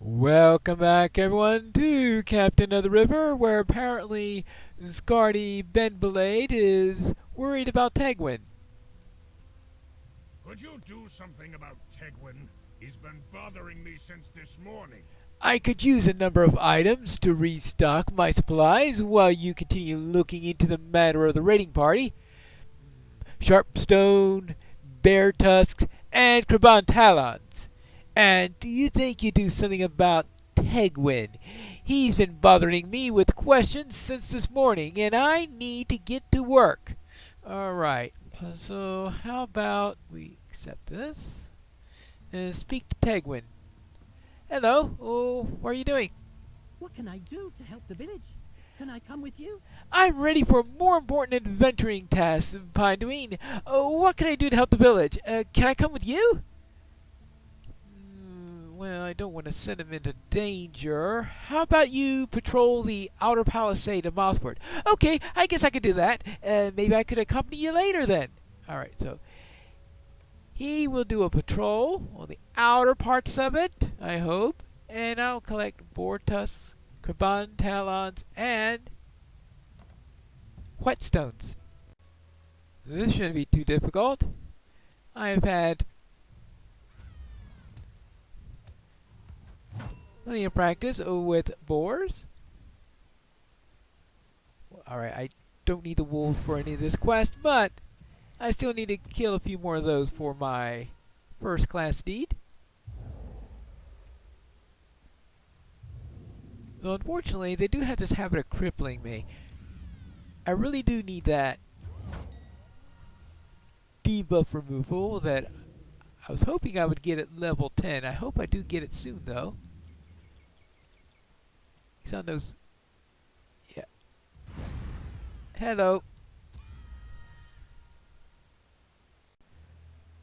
Welcome back, everyone, to Captain of the River, where apparently Scardy Benblade is worried about Tegwin. Could you do something about Tegwin? He's been bothering me since this morning. I could use a number of items to restock my supplies while you continue looking into the matter of the raiding party. Sharpstone, bear tusks, and Kraban talons. And do you think you'd do something about Tegwin? He's been bothering me with questions since this morning, and I need to get to work. Alright, so how about we accept this and speak to Tegwin. Hello, what are you doing? What can I do to help the village? Can I come with you? I'm ready for more important adventuring tasks, Pinduine. What can I do to help the village? Can I come with you? Well, I don't want to send him into danger. How about you patrol the outer palisade of Mossward? Okay, I guess I could do that. Maybe I could accompany you later then. Alright, so he will do a patrol on the outer parts of it, I hope. And I'll collect boar tusks, Kraban talons, and whetstones. This shouldn't be too difficult. I've had plenty of practice with boars. Alright, I don't need the wolves for any of this quest, but I still need to kill a few more of those for my first class steed. Though unfortunately, they do have this habit of crippling me. I really do need that debuff removal that I was hoping I would get at level 10. I hope I do get it soon, though. He's on those. Yeah. Hello.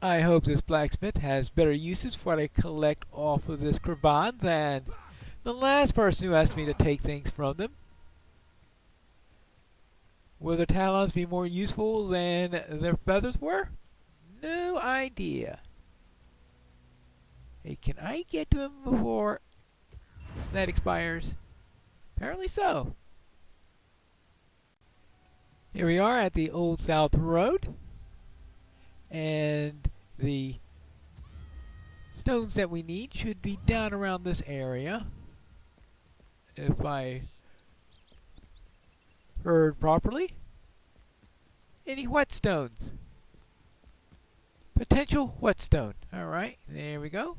I hope this blacksmith has better uses for what I collect off of this Kraban than the last person who asked me to take things from them. Will their talons be more useful than their feathers were? No idea. Hey, can I get to him before that expires? Apparently so. Here we are at the Old South Road. And the stones that we need should be down around this area. If I heard properly. Any whetstones? Potential whetstone. Alright, there we go.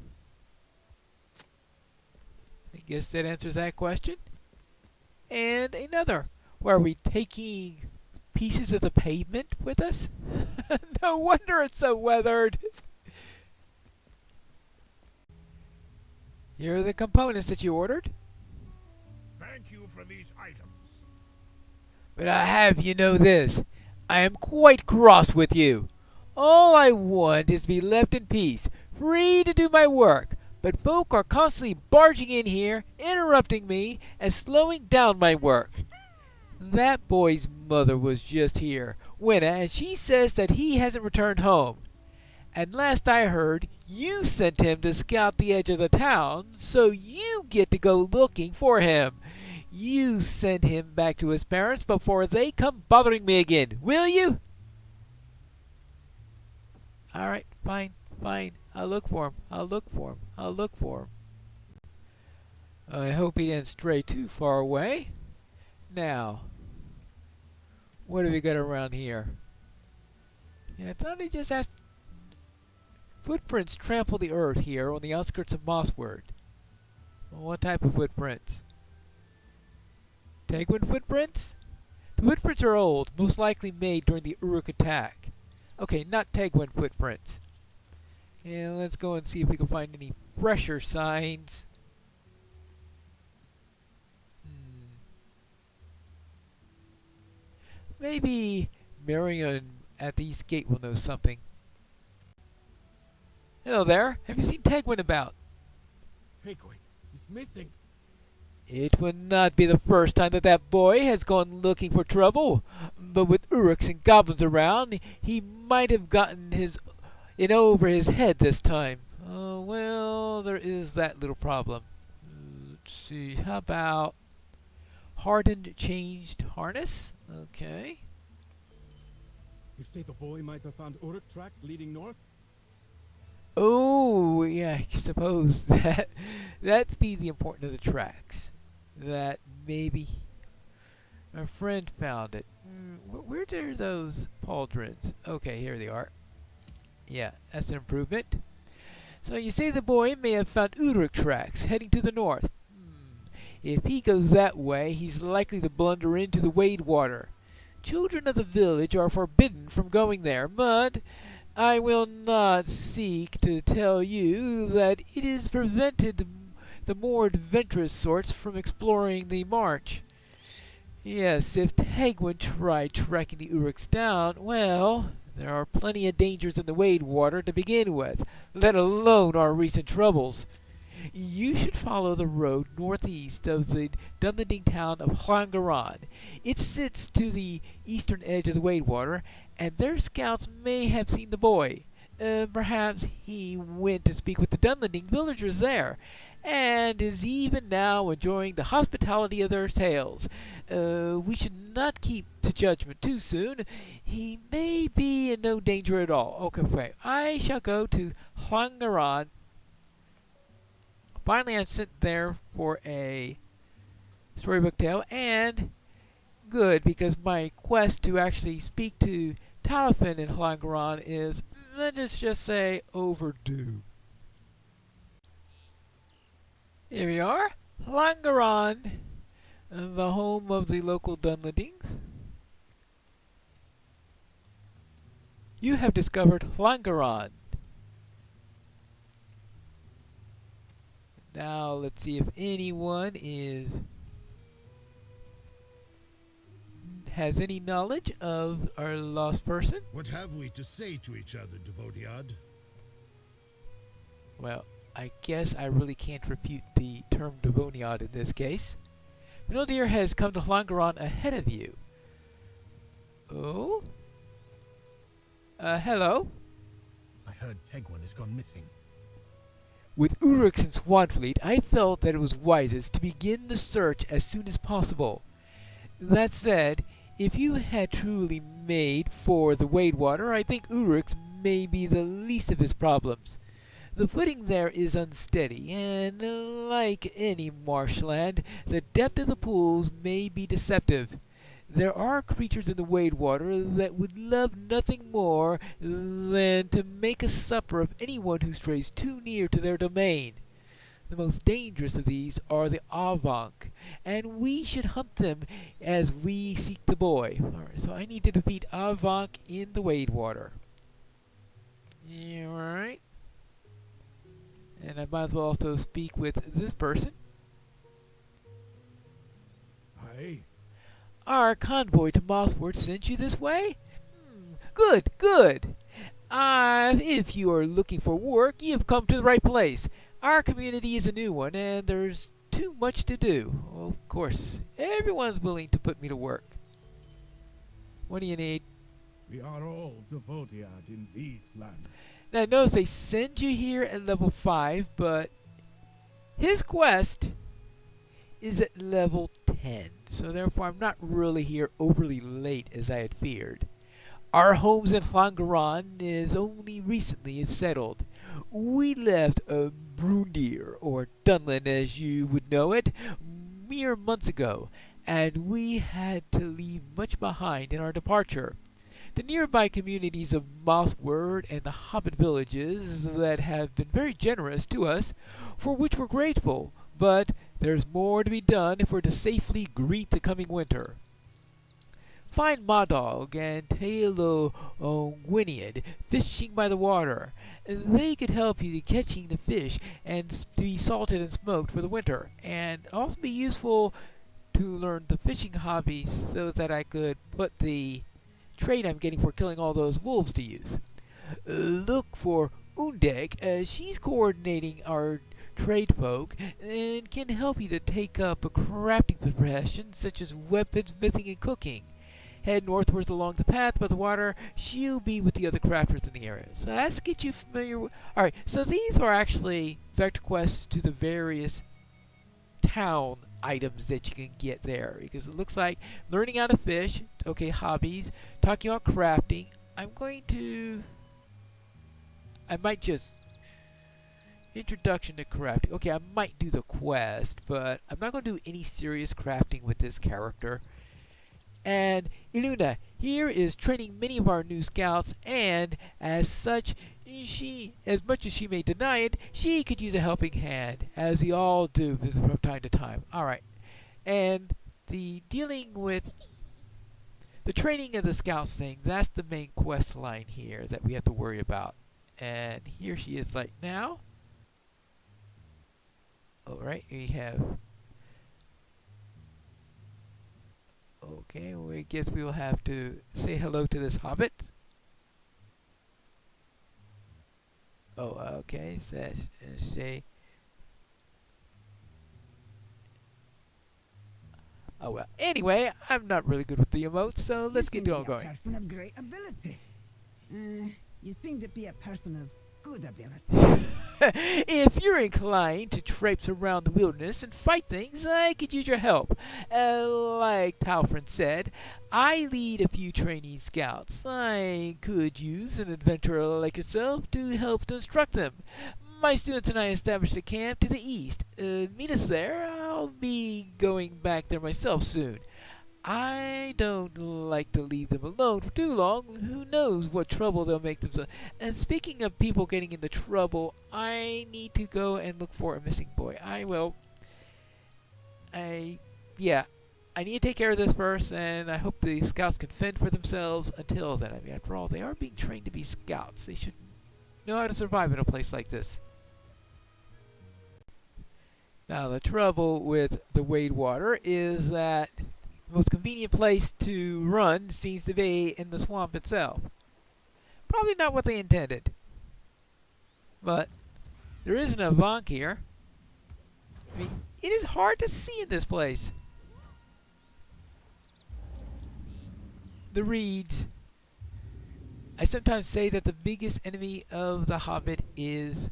I guess that answers that question. And another. Were we taking pieces of the pavement with us? No wonder it's so weathered. Here are the components that you ordered. Thank you for these items. But I have you know this. I am quite cross with you. All I want is to be left in peace, free to do my work. But folk are constantly barging in here, interrupting me, and slowing down my work. That boy's mother was just here, Winna, and she says that he hasn't returned home. And last I heard, you sent him to scout the edge of the town, so you get to go looking for him. You send him back to his parents before they come bothering me again, will you? Alright, fine. I'll look for him. I'll look for him. I hope he didn't stray too far away. Now, what have we got around here? Yeah, I thought he just asked. Footprints trample the earth here on the outskirts of Mossward. What type of footprints? Tegwin footprints? The footprints are old, most likely made during the Uruk attack. Okay, not Tegwin footprints. Yeah, let's go and see if we can find any fresher signs. Maybe Marion at the East Gate will know something. Hello there. Have you seen Tegwin about? Tegwin is missing. It would not be the first time that boy has gone looking for trouble. But with Uruks and goblins around, he might have gotten in over his head this time. Oh, well, there is that little problem. let's see. How about hardened changed harness? Okay. You say the boy might have found Uruk tracks leading north? Oh, yeah, I suppose that's be the importance of the tracks. That maybe our friend found it. Where are those pauldrons? Okay, here they are. Yeah, that's an improvement. So you say the boy may have found Uruk tracks heading to the north. If he goes that way, he's likely to blunder into the Wade water. Children of the village are forbidden from going there, but I will not seek to tell you that it is prevented the more adventurous sorts from exploring the march. Yes, if Tegwin tried tracking the Uruks down, well, there are plenty of dangers in the Wade water to begin with, let alone our recent troubles. You should follow the road northeast of the Dunlending town of Garan. It sits to the eastern edge of the Wade water, and their scouts may have seen the boy. Perhaps he went to speak with the Dunlending villagers there, and is even now enjoying the hospitality of their tales. We should not keep to judgment too soon. He may be in no danger at all. Okay, I shall go to Garan. Finally, I'm sent there for a storybook tale, and good, because my quest to actually speak to Talifin in Garan is, let's just say, overdue. Here we are, Garan, the home of the local Dunlendings. You have discovered Garan. Now let's see if anyone has any knowledge of our lost person. What have we to say to each other, Devodiad? Well, I guess I really can't refute the term Devoniad in this case. Minodir has come to Garan ahead of you. Oh? Hello? I heard Tegwin has gone missing. With Uruks and Swanfleet, I felt that it was wisest to begin the search as soon as possible. That said, if you had truly made for the Wade water, I think Uruks may be the least of his problems. The footing there is unsteady, and like any marshland, the depth of the pools may be deceptive. There are creatures in the Wade water that would love nothing more than to make a supper of anyone who strays too near to their domain. The most dangerous of these are the Avank, and we should hunt them as we seek the boy. Alright, so I need to defeat Avank in the Wade water. Alright. And I might as well also speak with this person. Aye. Our convoy to Mossward sent you this way? Good, good. If you are looking for work, you have come to the right place. Our community is a new one, and there's too much to do. Well, of course, everyone's willing to put me to work. What do you need? We are all Devodiad in these lands. Now, notice they send you here at level 5, but his quest is at level 10. So therefore, I'm not really here overly late as I had feared. Our homes in Garan is only recently settled. We left Brundir, or Dunlin as you would know it, mere months ago, and we had to leave much behind in our departure. The nearby communities of Mossward and the Hobbit villages that have been very generous to us, for which we're grateful, but there's more to be done if we're to safely greet the coming winter. Find Modog and Tailo Gwynedd fishing by the water. They could help you catching the fish and be salted and smoked for the winter, and also be useful to learn the fishing hobby so that I could put the trade I'm getting for killing all those wolves to use. Look for Undeg. She's coordinating our trade folk and can help you to take up a crafting profession such as weapons, smithing, and cooking. Head northwards along the path by the water. She'll be with the other crafters in the area. So let's get you familiar with... Alright, so these are actually vector quests to the various town items that you can get there, because it looks like learning how to fish, okay, hobbies, talking about crafting. I might just introduction to crafting. Okay, I might do the quest, but I'm not going to do any serious crafting with this character. And Iluna here is training many of our new scouts, and as such, as much as she may deny it, she could use a helping hand, as we all do from time to time. Alright, and the dealing with the training of the scouts thing, that's the main quest line here that we have to worry about. And here she is right now. Alright, we have... Okay, well, I guess we will have to say hello to this hobbit. Oh, okay, say... Oh well, anyway, I'm not really good with the emotes, so let's get going. A person of great ability. You seem to be a person of good ability. If you're inclined to traipse around the wilderness and fight things, I could use your help. Like Talfrin said, I lead a few trainee scouts. I could use an adventurer like yourself to help to instruct them. My students and I established a camp to the east. Meet us there. I'll be going back there myself soon. I don't like to leave them alone for too long. Who knows what trouble they'll make themselves. And speaking of people getting into trouble, I need to go and look for a missing boy. I need to take care of this first, and I hope the scouts can fend for themselves until then. I mean, after all, they are being trained to be scouts. They should know how to survive in a place like this. Now, the trouble with the Wade Water is that the most convenient place to run seems to be in the swamp itself. Probably not what they intended. But there is an Avant here. I mean, it is hard to see in this place. The reeds. I sometimes say that the biggest enemy of the Hobbit is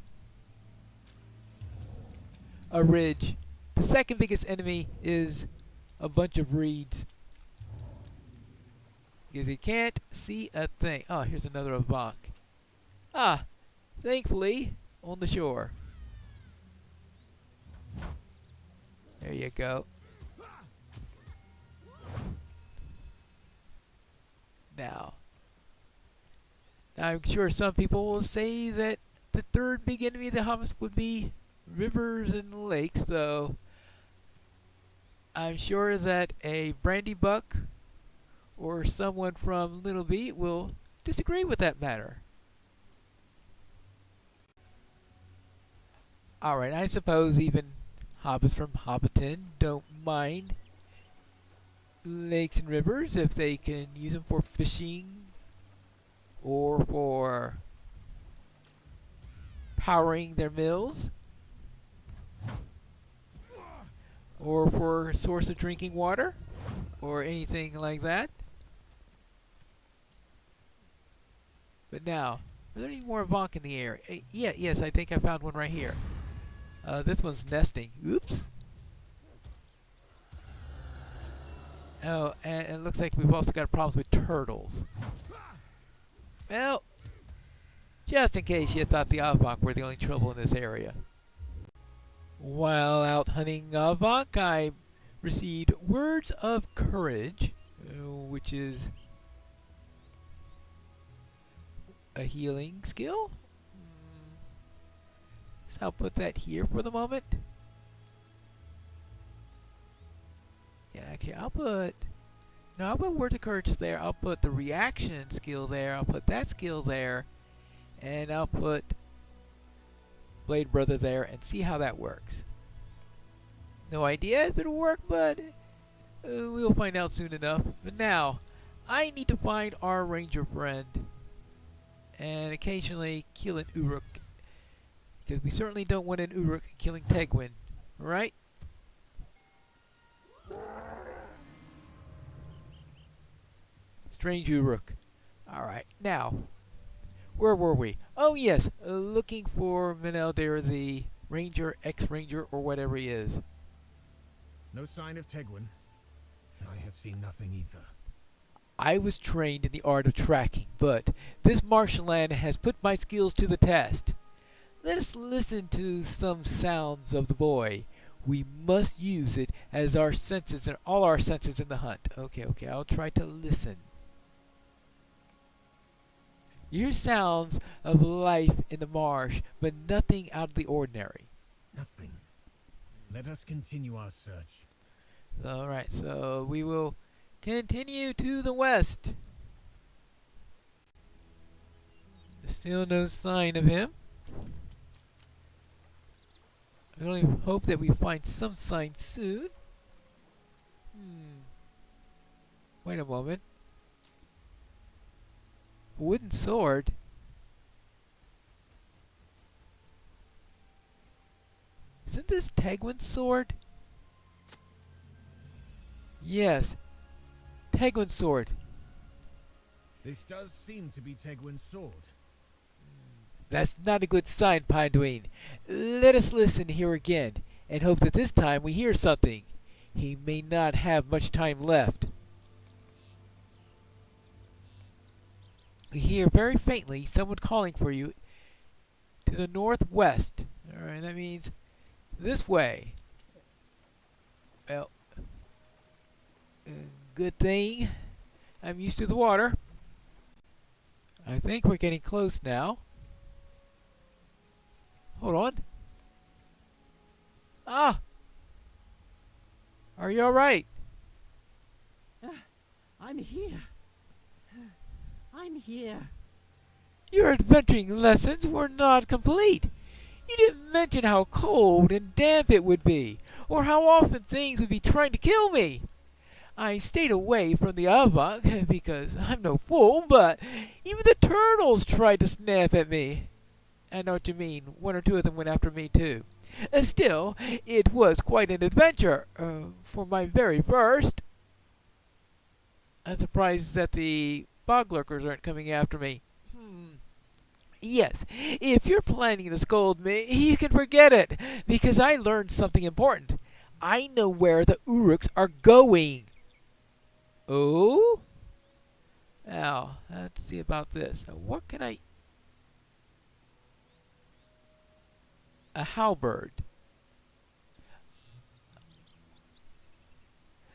a ridge. The second biggest enemy is a bunch of reeds. Because you can't see a thing. Oh, here's another Avant. Ah, thankfully, on the shore. There you go. Now, I'm sure some people will say that the third big enemy of the Hobbits would be rivers and lakes, though I'm sure that a Brandy Buck or someone from Little Beat will disagree with that matter. Alright, I suppose even hobbits from Hobbiton don't mind lakes and rivers if they can use them for fishing or for powering their mills or for a source of drinking water or anything like that. But now, are there any more Vonk in the air? Yes, I think I found one right here. This one's nesting. Oops. Oh, and it looks like we've also got problems with turtles. Well, just in case you thought the Avonk were the only trouble in this area. While out hunting Avonk, I received Words of Courage, which is a healing skill. So I'll put that here for the moment. Yeah, actually, I'll put Words of Courage there. I'll put the reaction skill there. I'll put that skill there. And I'll put Blade Brother there and see how that works. No idea if it'll work, but we'll find out soon enough. But now, I need to find our ranger friend and occasionally kill an Uruk. Because we certainly don't want an Uruk killing Tegwin, right? Strange Uruk. Alright, now, where were we? Oh yes, looking for Menelder, the ranger, ex-ranger, or whatever he is. No sign of Tegwin. I have seen nothing either. I was trained in the art of tracking, but this marshland has put my skills to the test. Let us listen to some sounds of the boy. We must use it as our senses and all our senses in the hunt. Okay, I'll try to listen. You hear sounds of life in the marsh, but nothing out of the ordinary. Nothing. Let us continue our search. Alright, so we will continue to the west. Still no sign of him. I only hope that we find some sign soon. Wait a moment. A wooden sword? Isn't this Tegwin's sword? Yes. Tegwin's sword. This does seem to be Tegwin's sword. That's not a good sign, Pinduine. Let us listen here again, and hope that this time we hear something. He may not have much time left. We hear very faintly someone calling for you to the northwest. Alright, that means this way. Well, good thing I'm used to the water. I think we're getting close now. Hold on. Ah! Are you alright? I'm here. I'm here. Your adventuring lessons were not complete. You didn't mention how cold and damp it would be, or how often things would be trying to kill me. I stayed away from the Avok because I'm no fool, but even the turtles tried to snap at me. I know what you mean. One or two of them went after me too. Still, it was quite an adventure. For my very first. I'm surprised that the bog lurkers aren't coming after me. Yes, if you're planning to scold me, you can forget it, because I learned something important. I know where the Uruks are going. Oh? Now, let's see about this. What can I... A halberd.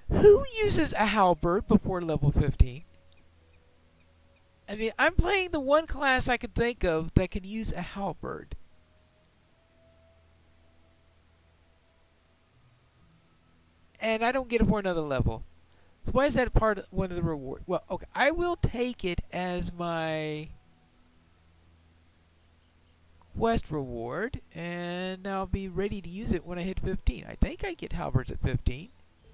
Who uses a halberd before level 15? I mean, I'm playing the one class I can think of that can use a halberd. And I don't get it for another level. So why is that part of one of the rewards? Well, okay, I will take it as my quest reward, and I'll be ready to use it when I hit 15. I think I get halberds at 15.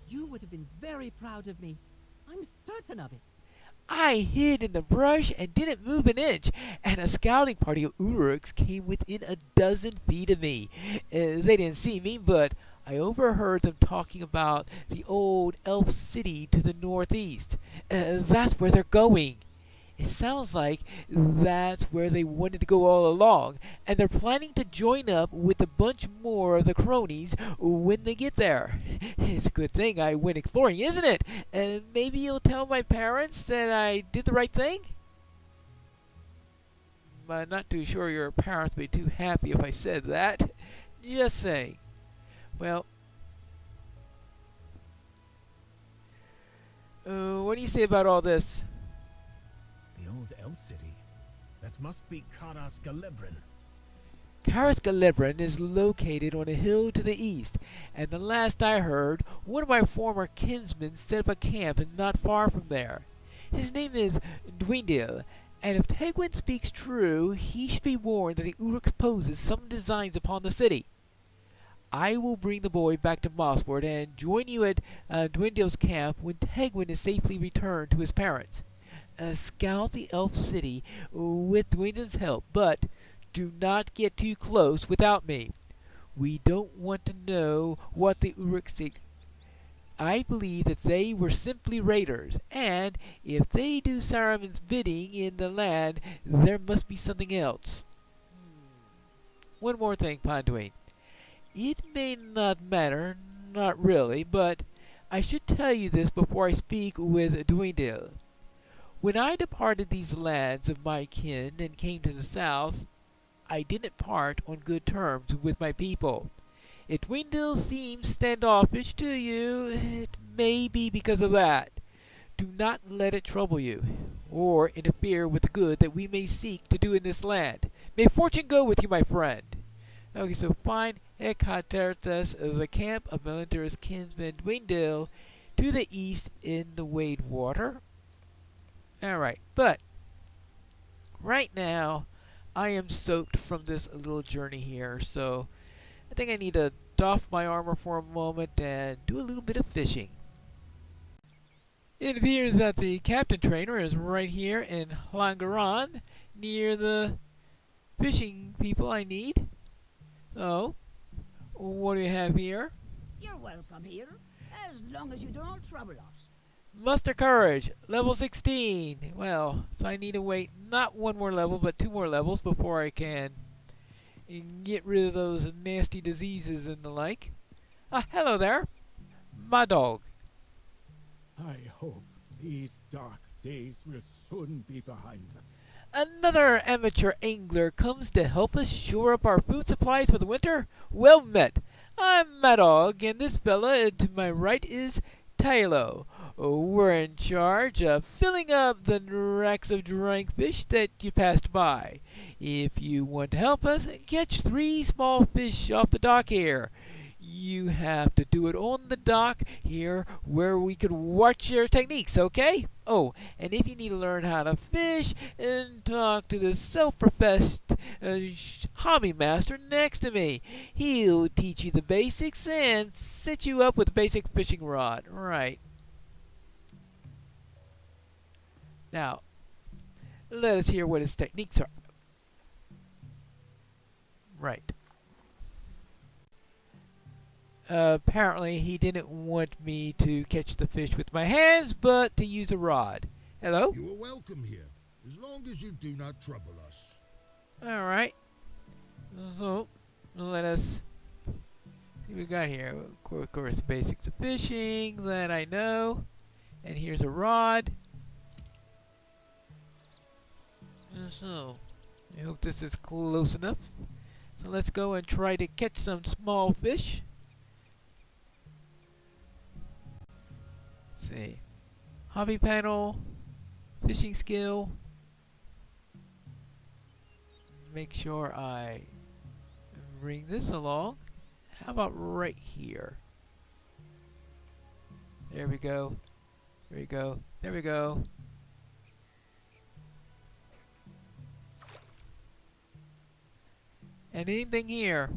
You would have been very proud of me. I'm certain of it. I hid in the brush and didn't move an inch, and a scouting party of Uruks came within a dozen feet of me. They didn't see me, but I overheard them talking about the old elf city to the northeast. That's where they're going. It sounds like that's where they wanted to go all along, and they're planning to join up with a bunch more of the cronies when they get there. It's a good thing I went exploring, isn't it? Maybe you'll tell my parents that I did the right thing? I'm not too sure your parents would be too happy if I said that. Just saying. Well, what do you say about all this? The old elf city. That must be Karas Galebrin. Karas Galebrin is located on a hill to the east, and the last I heard, one of my former kinsmen set up a camp not far from there. His name is Dwendil, and if Tegwin speaks true, he should be warned that the Uruks poses some designs upon the city. I will bring the boy back to Mossford and join you at Dwendil's camp when Tegwin is safely returned to his parents. Scout the elf city with Dwendil's help, but do not get too close without me. We don't want to know what the Uruks seek. I believe that they were simply raiders, and if they do Saruman's bidding in the land, there must be something else. One more thing, Pinduine. It may not matter, not really, but I should tell you this before I speak with Dwindle. When I departed these lands of my kin and came to the south, I didn't part on good terms with my people. If Dwindle seems standoffish to you, it may be because of that. Do not let it trouble you, or interfere with the good that we may seek to do in this land. May fortune go with you, my friend. Okay, so find Hecataerthus, the camp of Melinter's kinsman Dwindle, to the east in the Wade Water. Alright, but right now I am soaked from this little journey here, so I think I need to doff my armor for a moment and do a little bit of fishing. It appears that the captain trainer is right here in Lhan, near the fishing people I need. So, what do you have here? You're welcome here, as long as you don't trouble us. Muster courage, level 16. Well, so I need to wait not one more level, but 2 more levels before I can get rid of those nasty diseases and the like. Hello there, my dog. I hope these dark days will soon be behind us. Another amateur angler comes to help us shore up our food supplies for the winter? Well met. I'm Madog, and this fella to my right is Tylo. We're in charge of filling up the racks of drank fish that you passed by. If you want to help us, catch 3 small fish off the dock here. You have to do it on the dock here where we could watch your techniques, okay? Oh, and if you need to learn how to fish, and talk to the self-professed hobby master next to me. He'll teach you the basics and set you up with a basic fishing rod. Right. Now, let us hear what his techniques are. Right. Apparently he didn't want me to catch the fish with my hands, but to use a rod. Hello? You are welcome here, as long as you do not trouble us. Alright. So, let us see what we got here. Of course, basics of fishing that I know. And here's a rod. So, I hope this is close enough. So let's go and try to catch some small fish. Let's see. Hobby panel. Fishing skill. Make sure I bring this along. How about right here? There we go. There we go. There we go. And anything here?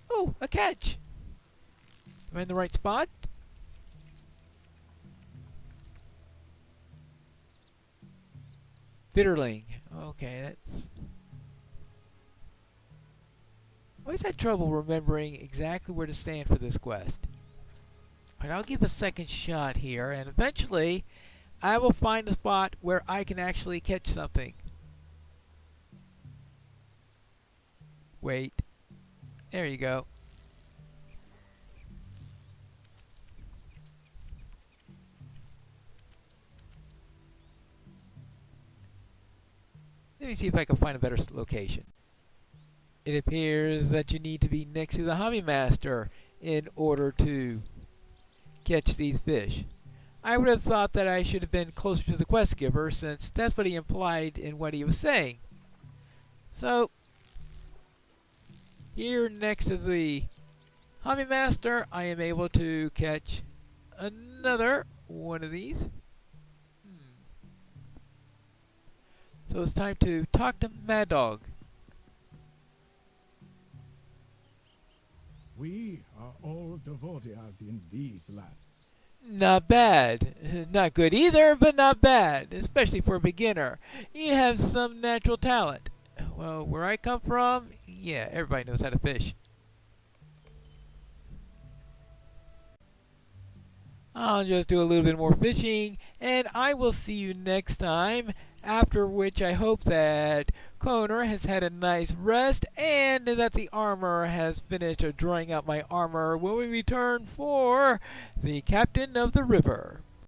Oh, a catch! Am I in the right spot? Bitterling. Okay, that's... I always had trouble remembering exactly where to stand for this quest. Alright, I'll give a second shot here, and eventually I will find a spot where I can actually catch something. Wait. There you go. Let me see if I can find a better location. It appears that you need to be next to the hobby master in order to catch these fish. I would have thought that I should have been closer to the quest giver, since that's what he implied in what he was saying. So, here next to the hobby master, I am able to catch another one of these. So it's time to talk to Mad Dog. We are all devoted in these lands. Not bad. Not good either, but not bad. Especially for a beginner. You have some natural talent. Well, where I come from, yeah, everybody knows how to fish. I'll just do a little bit more fishing, and I will see you next time After which I hope that Connor has had a nice rest and that the armor has finished drying out my armor when we return for the Captain of the River.